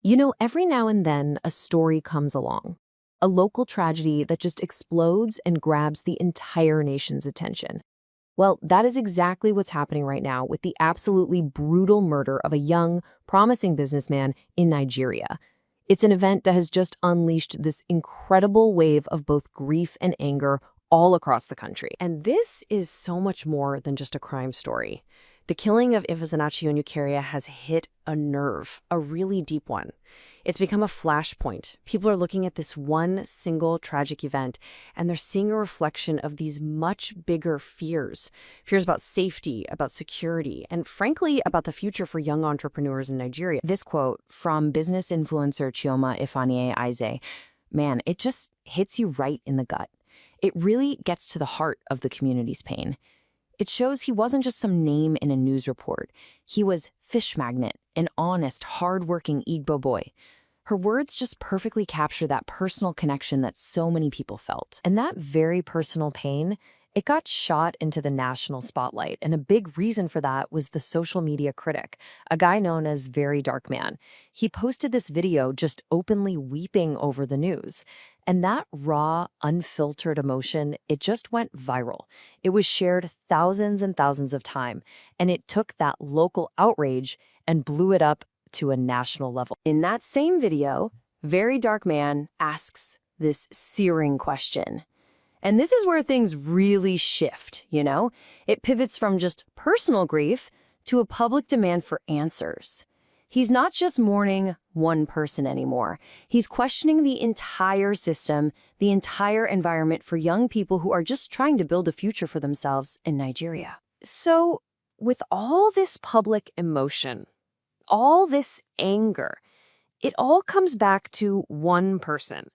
You know, every now and then a story comes along, a local tragedy that just explodes and grabs the entire nation's attention. Well, that is exactly what's happening right now with the absolutely brutal murder of a young, promising businessman in Nigeria. It's an event that has just unleashed this incredible wave of both grief and anger all across the country. And this is so much more than just a crime story. The killing of Ifesinachi Onyekere has hit a nerve, a really deep one. It's become a flashpoint. People are looking at this one single tragic event, and they're seeing a reflection of these much bigger fears. Fears about safety, about security, and frankly, about the future for young entrepreneurs in Nigeria. This quote from business influencer Chioma Ifeanyi-Eze, man, it just hits you right in the gut. It really gets to the heart of the community's pain. It shows he wasn't just some name in a news report. He was Fish Magnet, an honest, hard-working Igbo boy. Her words just perfectly capture that personal connection that so many people felt. And that very personal pain, it got shot into the national spotlight. And a big reason for that was the social media critic, a guy known as VeryDarkMan. He posted this video just openly weeping over the news. And that raw, unfiltered emotion, it just went viral. It was shared thousands and thousands of times, and it took that local outrage and blew it up to a national level. In that same video, VeryDarkMan asks this searing question. And this is where things really shift, you know? It pivots from just personal grief to a public demand for answers. He's not just mourning one person anymore. He's questioning the entire system, the entire environment for young people who are just trying to build a future for themselves in Nigeria. So, with all this public emotion, all this anger, it all comes back to one person.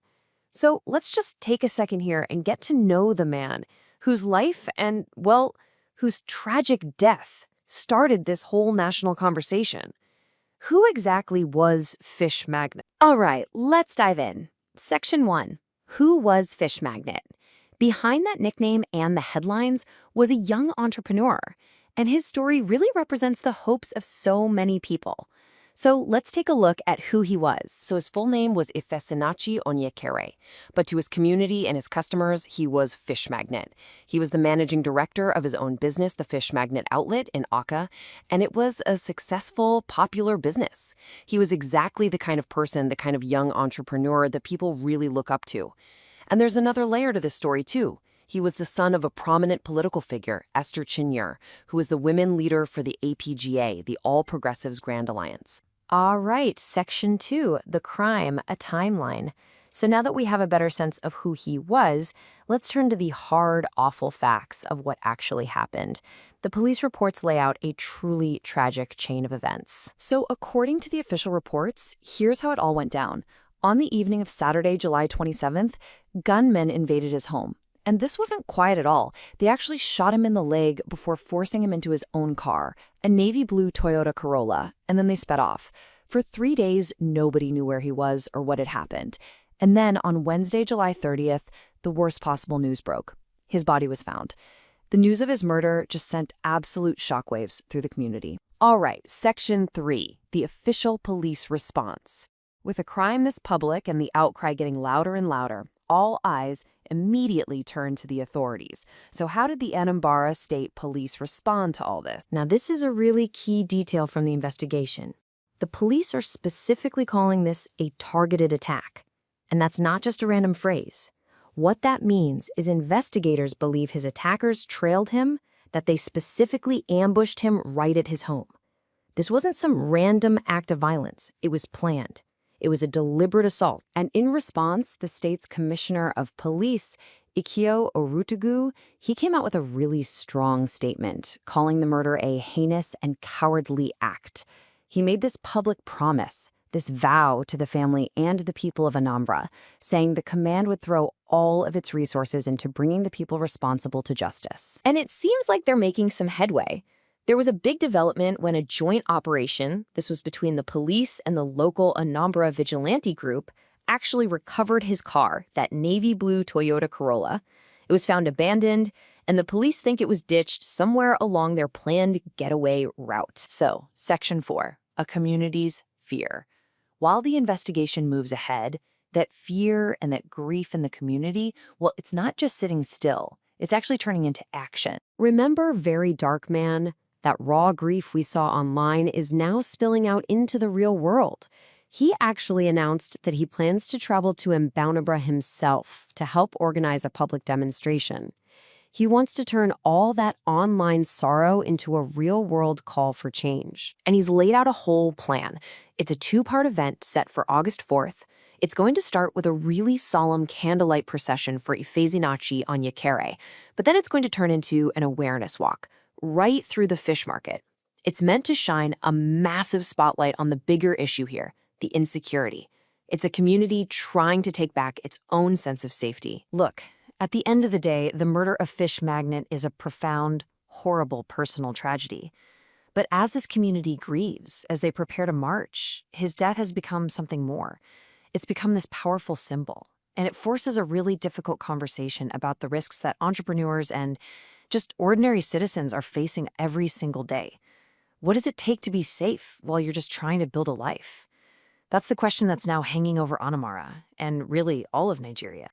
So let's just take a second here and get to know the man whose life and, well, whose tragic death started this whole national conversation. Who exactly was Fish Magnet? All right, let's dive in. Section 1. Who was Fish Magnet? Behind that nickname and the headlines was a young entrepreneur, and his story really represents the hopes of so many people. So let's take a look at who he was. So his full name was Ifesinachi Onyekere, but to his community and his customers, he was Fish Magnet. He was the managing director of his own business, the Fish Magnet Outlet in Awka, and it was a successful, popular business. He was exactly the kind of person, the kind of young entrepreneur that people really look up to. And there's another layer to this story, too. He was the son of a prominent political figure, Esther Chinyere, who was the women leader for the APGA, the All Progressives Grand Alliance. All right, Section 2, the crime, a timeline. So now that we have a better sense of who he was, let's turn to the hard, awful facts of what actually happened. The police reports lay out a truly tragic chain of events. So according to the official reports, here's how it all went down. On the evening of Saturday, July 27th, gunmen invaded his home. And this wasn't quiet at all. They actually shot him in the leg before forcing him into his own car, a navy blue Toyota Corolla, and then they sped off. For 3 days, nobody knew where he was or what had happened. And then on Wednesday, July 30th, the worst possible news broke. His body was found. The news of his murder just sent absolute shockwaves through the community. All right, Section 3, the official police response. With a crime this public and the outcry getting louder and louder, all eyes immediately turned to the authorities. So how did the Anambra State Police respond to all this? Now, this is a really key detail from the investigation. The police are specifically calling this a targeted attack. And that's not just a random phrase. What that means is investigators believe his attackers trailed him, that they specifically ambushed him right at his home. This wasn't some random act of violence. It was planned. It was a deliberate assault. And in response, the state's commissioner of police, Ikio Orutugu, he came out with a really strong statement, calling the murder a heinous and cowardly act. He made this public promise, this vow to the family and the people of Anambra, saying the command would throw all of its resources into bringing the people responsible to justice. And it seems like they're making some headway. There was a big development when a joint operation, this was between the police and the local Anambra vigilante group, actually recovered his car, that navy blue Toyota Corolla. It was found abandoned, and the police think it was ditched somewhere along their planned getaway route. So, Section 4, a community's fear. while the investigation moves ahead, that fear and that grief in the community, well, it's not just sitting still. It's actually turning into action. Remember VeryDarkMan? That raw grief we saw online is now spilling out into the real world. He actually announced that he plans to travel to Anambra himself to help organize a public demonstration. He wants to turn all that online sorrow into a real-world call for change. And he's laid out a whole plan. It's a two-part event set for August 4th. It's going to start with a really solemn candlelight procession for Ifesinachi Onyekere, but then it's going to turn into an awareness walk right through the fish market. It's meant to shine a massive spotlight on the bigger issue here, the insecurity. It's a community trying to take back its own sense of safety. Look, at the end of the day, the murder of fish magnate is a profound, horrible personal tragedy. But as this community grieves, as they prepare to march, his death has become something more. It's become this powerful symbol, and it forces a really difficult conversation about the risks that entrepreneurs and just ordinary citizens are facing every single day. What does it take to be safe while you're just trying to build a life? That's the question that's now hanging over Anambra, and really all of Nigeria.